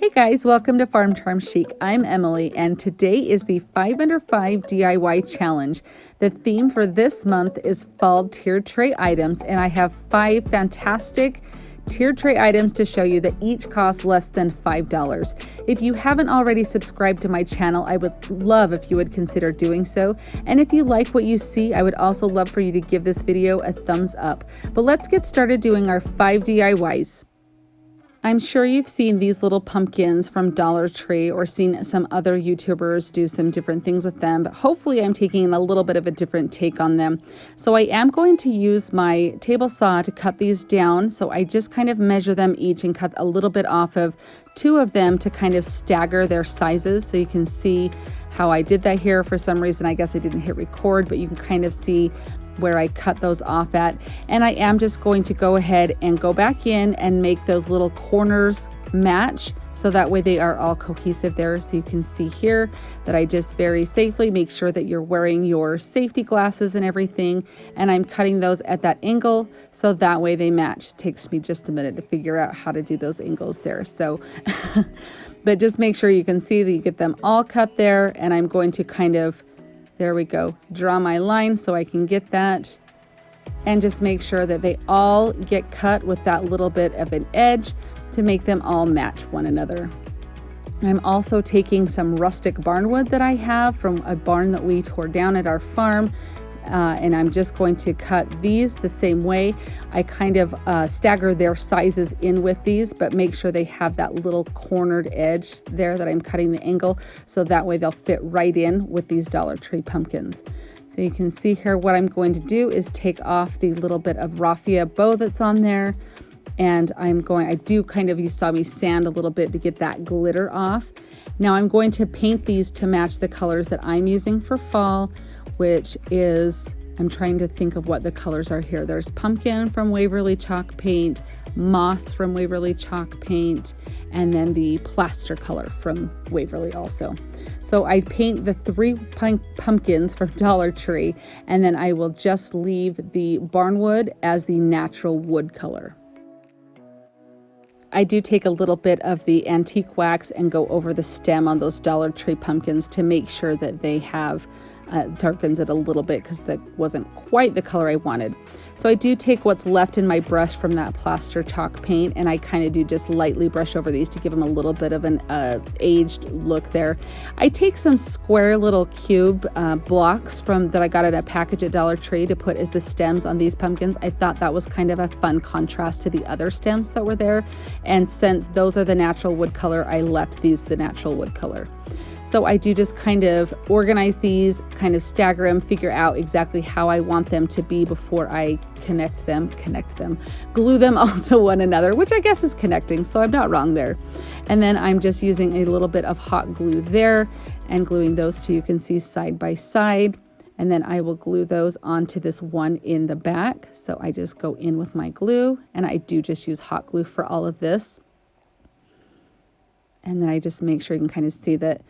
Hey guys, welcome to Farm Charm Chic. I'm Emily, and today is the 5 Under 5 DIY challenge. The theme for this month is fall tiered tray items, and I have 5 fantastic tiered tray items to show you that each cost less than $5. If you haven't already subscribed to my channel, I would love if you would consider doing so. And if you like what you see, I would also love for you to give this video a thumbs up. But let's get started doing our 5 DIYs. I'm sure you've seen these little pumpkins from Dollar Tree or seen some other YouTubers do some different things with them, but hopefully I'm taking a little bit of a different take on them. So I am going to use my table saw to cut these down. So I just kind of measure them each and cut a little bit off of 2 of them to kind of stagger their sizes. So you can see how I did that here. For some reason, I guess I didn't hit record, but you can kind of see where I cut those off at. And I am just going to go ahead and go back in and make those little corners match, so that way they are all cohesive there. So you can see here that I just very safely make sure that you're wearing your safety glasses and everything, and I'm cutting those at that angle so that way they match. It takes me just a minute to figure out how to do those angles there, so but just make sure you can see that you get them all cut there. And I'm going to kind of, there we go, draw my line so I can get that, and just make sure that they all get cut with that little bit of an edge to make them all match one another. I'm also taking some rustic barnwood that I have from a barn that we tore down at our farm, and I'm just going to cut these the same way. I kind of stagger their sizes in with these, but make sure they have that little cornered edge there that I'm cutting the angle, so that way they'll fit right in with these Dollar Tree pumpkins. So you can see here what I'm going to do is take off the little bit of raffia bow that's on there, and I do kind of, you saw me sand a little bit to get that glitter off. Now I'm going to paint these to match the colors that I'm using for fall, which is, I'm trying to think of what the colors are here. There's pumpkin from Waverly Chalk Paint, moss from Waverly Chalk Paint, and then the plaster color from Waverly also. So I paint the 3 pumpkins from Dollar Tree, and then I will just leave the barnwood as the natural wood color. I do take a little bit of the antique wax and go over the stem on those Dollar Tree pumpkins to make sure that they have darkens it a little bit, because that wasn't quite the color I wanted. So I do take what's left in my brush from that plaster chalk paint, and I kind of do just lightly brush over these to give them a little bit of an aged look there. I take some square little cube blocks that I got at a package at Dollar Tree to put as the stems on these pumpkins. I thought that was kind of a fun contrast to the other stems that were there, and since those are the natural wood color, I left these the natural wood color. So I do just kind of organize these, kind of stagger them, figure out exactly how I want them to be before I connect them, glue them all to one another, which I guess is connecting, so I'm not wrong there. And then I'm just using a little bit of hot glue there and gluing those 2, you can see side by side. And then I will glue those onto this one in the back. So I just go in with my glue, and I do just use hot glue for all of this. And then I just make sure you can kind of see that.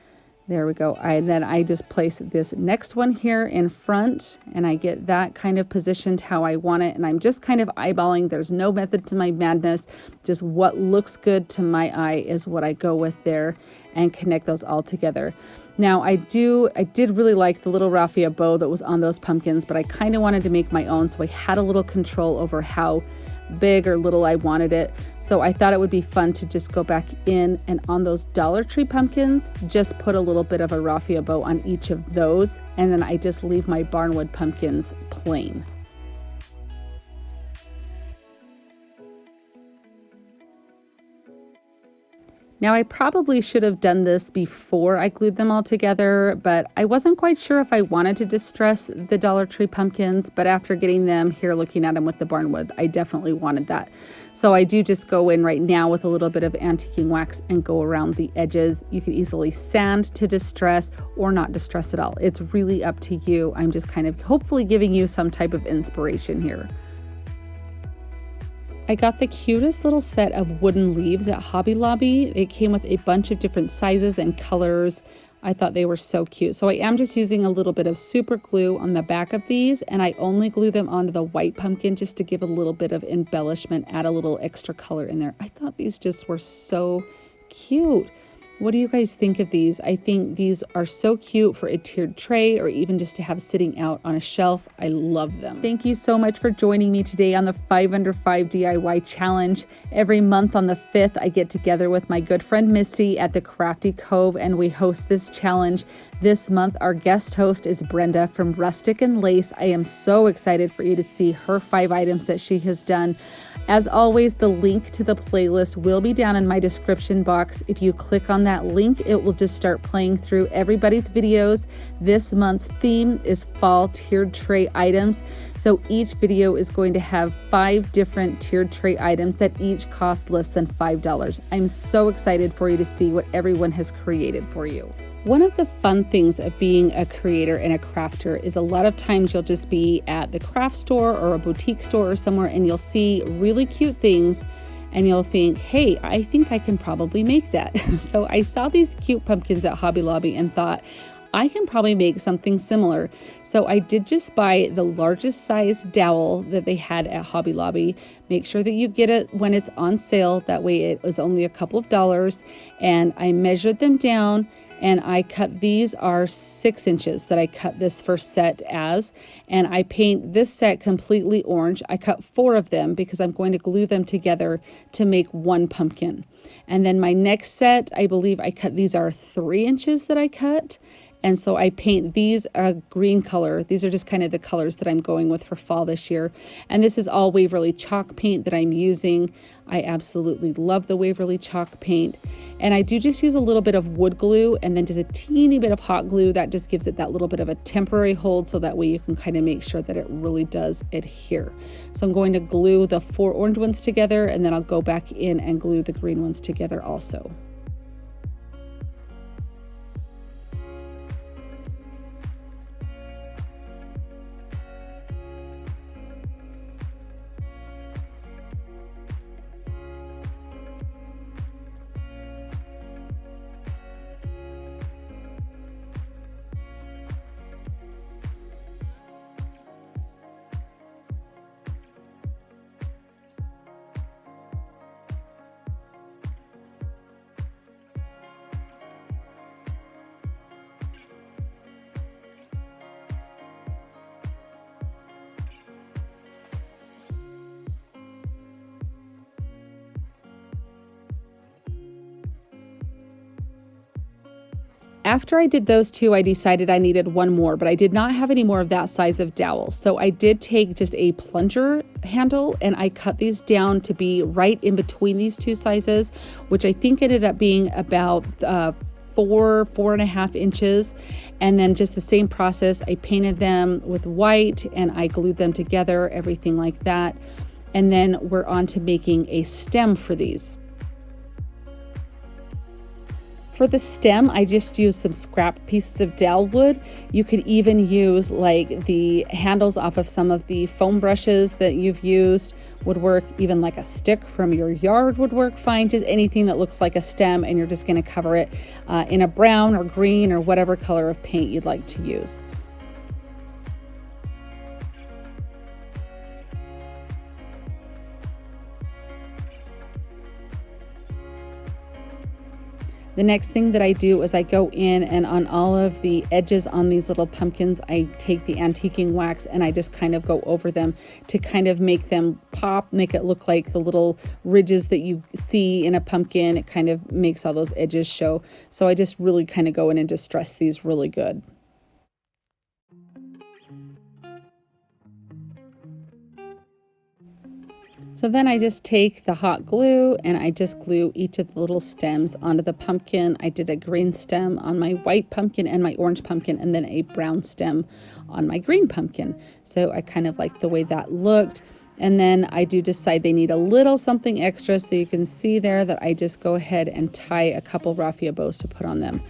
There we go. Then I just place this next one here in front, and I get that kind of positioned how I want it. And I'm just kind of eyeballing. There's no method to my madness. Just what looks good to my eye is what I go with there, and connect those all together. Now I did really like the little raffia bow that was on those pumpkins, but I kind of wanted to make my own. So I had a little control over how big or little I wanted it. So I thought it would be fun to just go back in, and on those Dollar Tree pumpkins, just put a little bit of a raffia bow on each of those, and then I just leave my barnwood pumpkins plain. Now I probably should have done this before I glued them all together, but I wasn't quite sure if I wanted to distress the Dollar Tree pumpkins, but after getting them here, looking at them with the barnwood, I definitely wanted that. So I do just go in right now with a little bit of antiquing wax and go around the edges. You can easily sand to distress or not distress at all. It's really up to you. I'm just kind of hopefully giving you some type of inspiration here. I got the cutest little set of wooden leaves at Hobby Lobby. It came with a bunch of different sizes and colors. I thought they were so cute. So I am just using a little bit of super glue on the back of these, and I only glue them onto the white pumpkin just to give a little bit of embellishment, add a little extra color in there. I thought these just were so cute. What do you guys think of these? I think these are so cute for a tiered tray or even just to have sitting out on a shelf. I love them. Thank you so much for joining me today on the 5 Under 5 DIY challenge. Every month on the 5th, I get together with my good friend Missi at the Crafty Cove and we host this challenge. This month, our guest host is Brenda from Rustic and Lace. I am so excited for you to see her 5 items that she has done. As always, the link to the playlist will be down in my description box. If you click on that link, it will just start playing through everybody's videos. This month's theme is fall tiered tray items. So each video is going to have 5 different tiered tray items that each cost less than $5. I'm so excited for you to see what everyone has created for you. One of the fun things of being a creator and a crafter is a lot of times you'll just be at the craft store or a boutique store or somewhere and you'll see really cute things and you'll think, hey, I think I can probably make that. So I saw these cute pumpkins at Hobby Lobby and thought, I can probably make something similar. So I did just buy the largest size dowel that they had at Hobby Lobby. Make sure that you get it when it's on sale. That way it was only a couple of dollars. And I measured them down and I cut, these are 6 inches that I cut this first set as, and I paint this set completely orange. I cut 4 of them because I'm going to glue them together to make one pumpkin. And then my next set, I believe I cut, these are 3 inches that I cut. And so I paint these a green color. These are just kind of the colors that I'm going with for fall this year. And this is all Waverly chalk paint that I'm using. I absolutely love the Waverly chalk paint. And I do just use a little bit of wood glue and then just a teeny bit of hot glue. That just gives it that little bit of a temporary hold so that way you can kind of make sure that it really does adhere. So I'm going to glue the 4 orange ones together and then I'll go back in and glue the green ones together also. After I did those 2, I decided I needed one more, but I did not have any more of that size of dowel. So I did take just a plunger handle and I cut these down to be right in between these 2 sizes, which I think ended up being about 4.5 inches. And then just the same process, I painted them with white and I glued them together, everything like that. And then we're on to making a stem for these. For the stem, I just used some scrap pieces of dowel wood. You could even use like the handles off of some of the foam brushes that you've used would work. Even like a stick from your yard would work fine. Just anything that looks like a stem and you're just going to cover it in a brown or green or whatever color of paint you'd like to use. The next thing that I do is I go in and on all of the edges on these little pumpkins, I take the antiquing wax and I just kind of go over them to kind of make them pop, make it look like the little ridges that you see in a pumpkin. It kind of makes all those edges show. So I just really kind of go in and distress these really good. So then I just take the hot glue and I just glue each of the little stems onto the pumpkin. I did a green stem on my white pumpkin and my orange pumpkin and then a brown stem on my green pumpkin. So I kind of like the way that looked. And then I do decide they need a little something extra, so you can see there that I just go ahead and tie a couple raffia bows to put on them.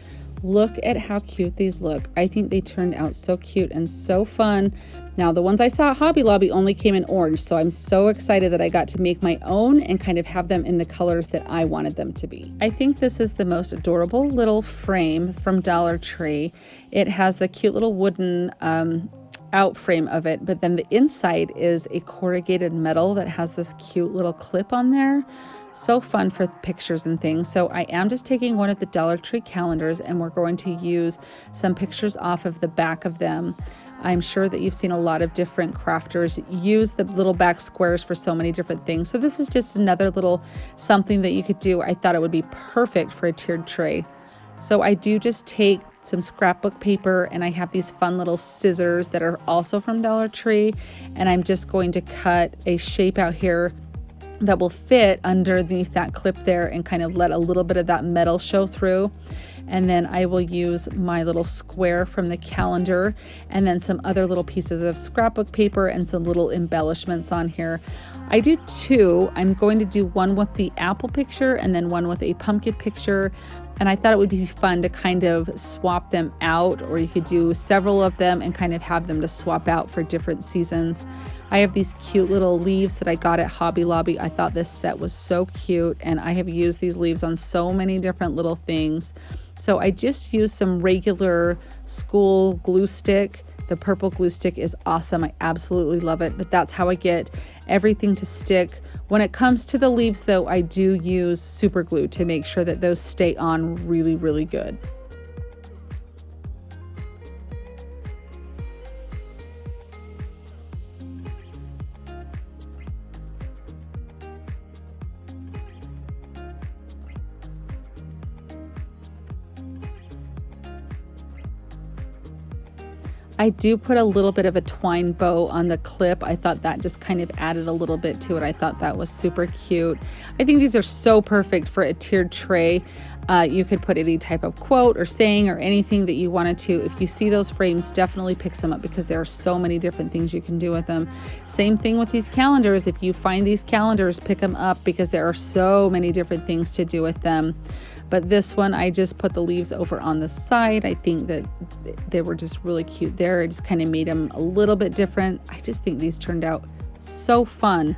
Look at how cute these look. I think they turned out so cute and so fun. Now, the ones I saw at Hobby Lobby only came in orange, so I'm so excited that I got to make my own and kind of have them in the colors that I wanted them to be. I think this is the most adorable little frame from Dollar Tree. It has the cute little wooden out frame of it, but then the inside is a corrugated metal that has this cute little clip on there. So fun for pictures and things. So I am just taking one of the Dollar Tree calendars and we're going to use some pictures off of the back of them. I'm sure that you've seen a lot of different crafters use the little back squares for so many different things. So this is just another little something that you could do. I thought it would be perfect for a tiered tray. So I do just take some scrapbook paper and I have these fun little scissors that are also from Dollar Tree, and I'm just going to cut a shape out here that will fit underneath that clip there and kind of let a little bit of that metal show through. And then I will use my little square from the calendar and then some other little pieces of scrapbook paper and some little embellishments on here. I do two. I'm going to do one with the apple picture and then one with a pumpkin picture. And I thought it would be fun to kind of swap them out, or you could do several of them and kind of have them to swap out for different seasons. I have these cute little leaves that I got at Hobby Lobby. I thought this set was so cute, and I have used these leaves on so many different little things. So I just used some regular school glue stick. The purple glue stick is awesome. I absolutely love it, but that's how I get everything to stick. When it comes to the leaves though, I do use super glue to make sure that those stay on really, really good. I do put a little bit of a twine bow on the clip. I thought that just kind of added a little bit to it. I thought that was super cute. I think these are so perfect for a tiered tray. You could put any type of quote or saying or anything that you wanted to. If you see those frames, definitely pick some up because there are so many different things you can do with them. Same thing with these calendars. If you find these calendars, pick them up because there are so many different things to do with them. But this one, I just put the leaves over on the side. I think that they were just really cute there. I just kind of made them a little bit different. I just think these turned out so fun.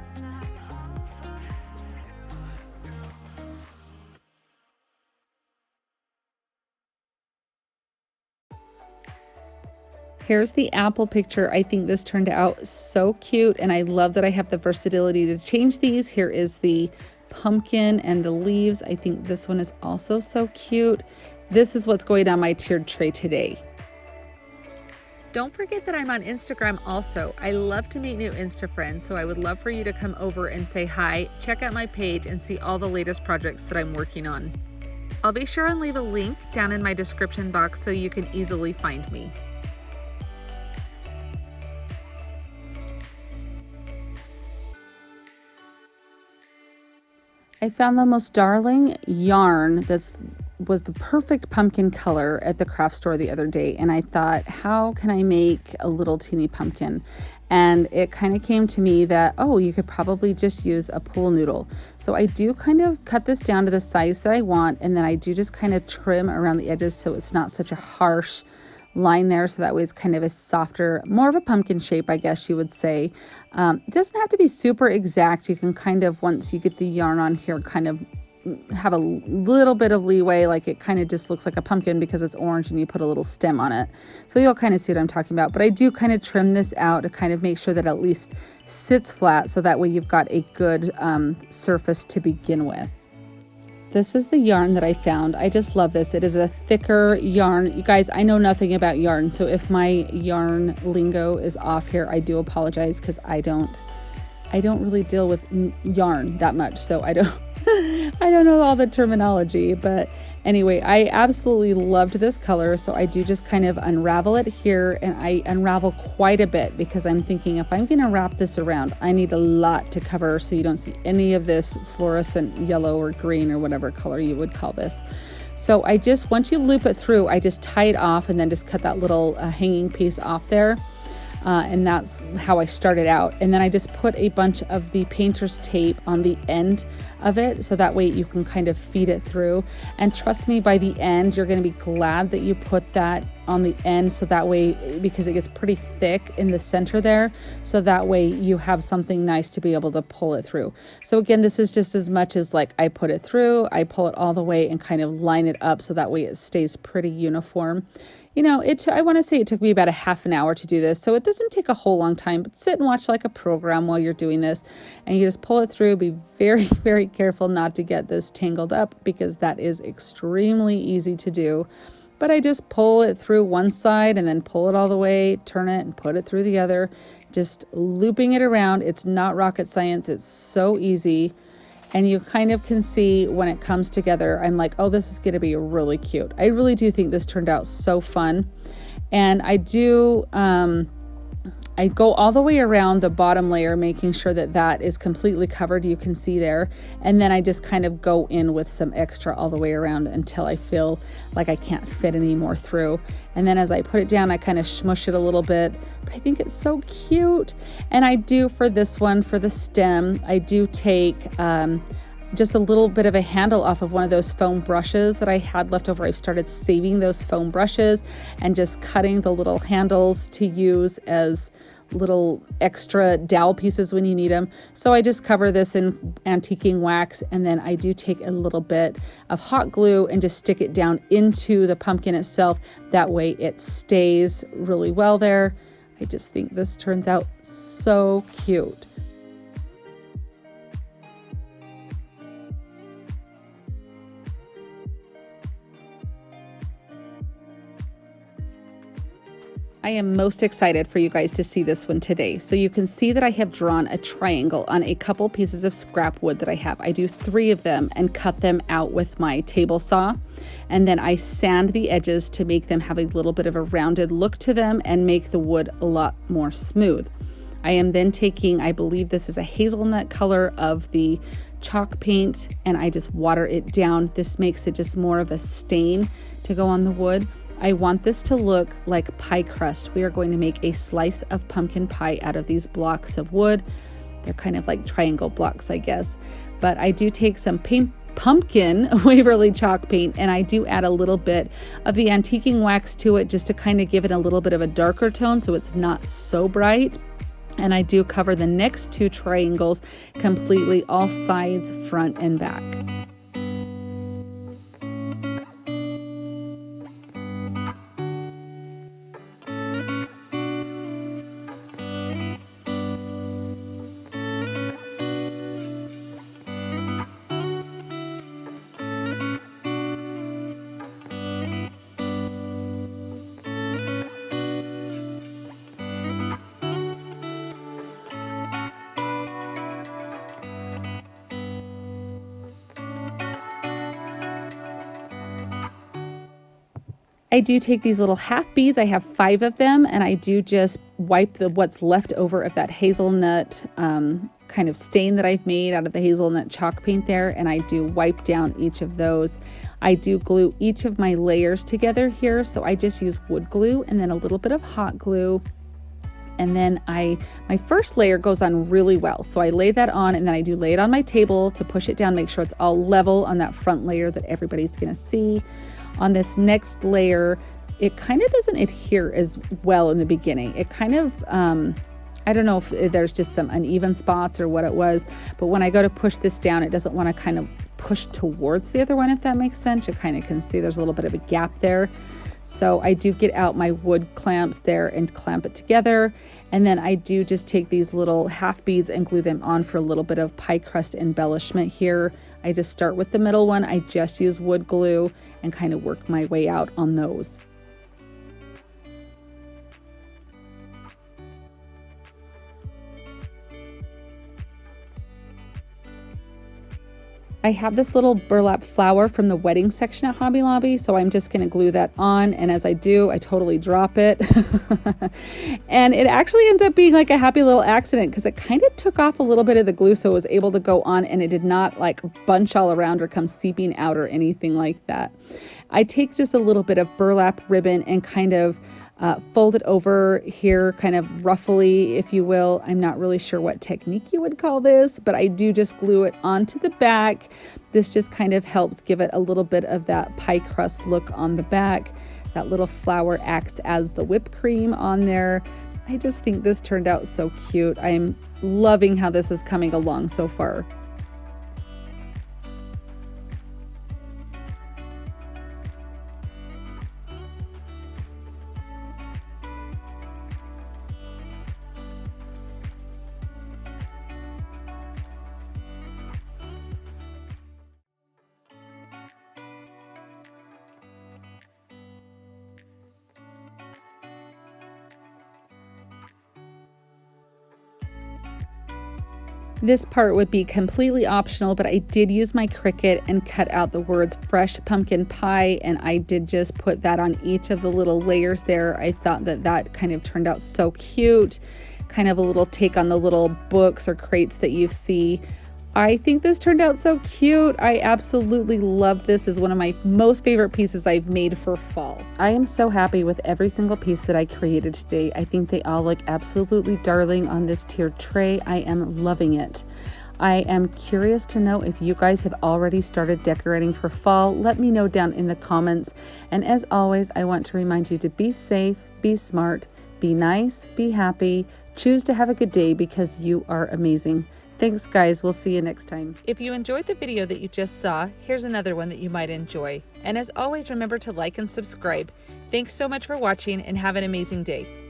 Here's the apple picture. I think this turned out so cute, and I love that I have the versatility to change these. Here is the pumpkin and the leaves. I think this one is also so cute. This is what's going on my tiered tray today. Don't forget that I'm on Instagram also. I love to meet new Insta friends, so I would love for you to come over and say hi, check out my page, and see all the latest projects that I'm working on. I'll be sure and leave a link down in my description box so you can easily find me. I found the most darling yarn was the perfect pumpkin color at the craft store the other day, and I thought, how can I make a little teeny pumpkin? And it kind of came to me that, oh, you could probably just use a pool noodle. So I do kind of cut this down to the size that I want, and then I do just kind of trim around the edges so it's not such a harsh line there, so that way it's kind of a softer, more of a pumpkin shape, I guess you would say. It doesn't have to be super exact. You can kind of, once you get the yarn on here, kind of have a little bit of leeway, like it kind of just looks like a pumpkin because it's orange and you put a little stem on it. So you'll kind of see what I'm talking about. But I do kind of trim this out to kind of make sure that it at least sits flat, so that way you've got a good surface to begin with. This is the yarn that I found. I just love this. It is a thicker yarn. You guys, I know nothing about yarn, so if my yarn lingo is off here, I do apologize because I don't really deal with yarn that much, so I don't know all the terminology. But anyway, I absolutely loved this color, so I do just kind of unravel it here, and I unravel quite a bit because I'm thinking if I'm going to wrap this around, I need a lot to cover so you don't see any of this fluorescent yellow or green or whatever color you would call this. So I just, once you loop it through, I just tie it off and then just cut that little hanging piece off there. And that's how I started out. And then I just put a bunch of the painter's tape on the end of it, so that way you can kind of feed it through. And trust me, by the end, you're going to be glad that you put that on the end, so that way, because it gets pretty thick in the center there, so that way you have something nice to be able to pull it through. So again, this is just as much as like I put it through, I pull it all the way and kind of line it up so that way it stays pretty uniform. You know, I want to say it took me about a half an hour to do this, so it doesn't take a whole long time, but sit and watch like a program while you're doing this, and you just pull it through. Be very, very careful not to get this tangled up because that is extremely easy to do. But I just pull it through one side and then pull it all the way, turn it and put it through the other, just looping it around. It's not rocket science. It's so easy. And you kind of can see when it comes together, I'm like, oh, this is going to be really cute. I really do think this turned out so fun. And I go all the way around the bottom layer, making sure that that is completely covered. You can see there. And then I just kind of go in with some extra all the way around until I feel like I can't fit any more through. And then as I put it down, I kind of smush it a little bit, but I think it's so cute. And I do, for this one, for the stem, I do take just a little bit of a handle off of one of those foam brushes that I had left over. I've started saving those foam brushes and just cutting the little handles to use as little extra dowel pieces when you need them. So I just cover this in antiquing wax, and then I do take a little bit of hot glue and just stick it down into the pumpkin itself. That way it stays really well there. I just think this turns out so cute. I am most excited for you guys to see this one today. So you can see that I have drawn a triangle on a couple pieces of scrap wood that I have. I do 3 of them and cut them out with my table saw. And then I sand the edges to make them have a little bit of a rounded look to them and make the wood a lot more smooth. I am then taking, I believe this is a hazelnut color of the chalk paint, and I just water it down. This makes it just more of a stain to go on the wood. I want this to look like pie crust. We are going to make a slice of pumpkin pie out of these blocks of wood. They're kind of like triangle blocks, I guess. But I do take some pumpkin Waverly chalk paint, and I do add a little bit of the antiquing wax to it just to kind of give it a little bit of a darker tone so it's not so bright. And I do cover the next 2 triangles completely, all sides, front and back. I do take these little half beads. I have 5 of them, and I do just wipe what's left over of that hazelnut kind of stain that I've made out of the hazelnut chalk paint there, and I do wipe down each of those. I do glue each of my layers together here, so I just use wood glue and then a little bit of hot glue. And then my first layer goes on really well. So I lay that on, and then I do lay it on my table to push it down, make sure it's all level on that front layer that everybody's gonna see. On this next layer, it kind of doesn't adhere as well in the beginning. It kind of, I don't know if there's just some uneven spots or what it was, but when I go to push this down, it doesn't want to kind of push towards the other one, if that makes sense. You kind of can see there's a little bit of a gap there. So I do get out my wood clamps there and clamp it together. And then I do just take these little half beads and glue them on for a little bit of pie crust embellishment here. I just start with the middle one. I just use wood glue and kind of work my way out on those. I have this little burlap flower from the wedding section at Hobby Lobby, so I'm just going to glue that on, and as I do, I totally drop it. And it actually ends up being like a happy little accident because it kind of took off a little bit of the glue, so it was able to go on, and it did not like bunch all around or come seeping out or anything like that. I take just a little bit of burlap ribbon and kind of fold it over here kind of roughly, if you will. I'm not really sure what technique you would call this, but I do just glue it onto the back. This just kind of helps give it a little bit of that pie crust look on the back. That little flower acts as the whipped cream on there. I just think this turned out so cute. I'm loving how this is coming along so far. This part would be completely optional, but I did use my Cricut and cut out the words fresh pumpkin pie, and I did just put that on each of the little layers there. I thought that that kind of turned out so cute, kind of a little take on the little books or crates that you see. I think this turned out so cute. I absolutely love this. Is one of my most favorite pieces I've made for fall. I am so happy with every single piece that I created today. I think they all look absolutely darling on this tiered tray. I am loving it. I am curious to know if you guys have already started decorating for fall. Let me know down in the comments. And as always, I want to remind you to be safe, be smart, be nice, be happy, choose to have a good day because you are amazing. Thanks guys, we'll see you next time. If you enjoyed the video that you just saw, here's another one that you might enjoy. And as always, remember to like and subscribe. Thanks so much for watching and have an amazing day.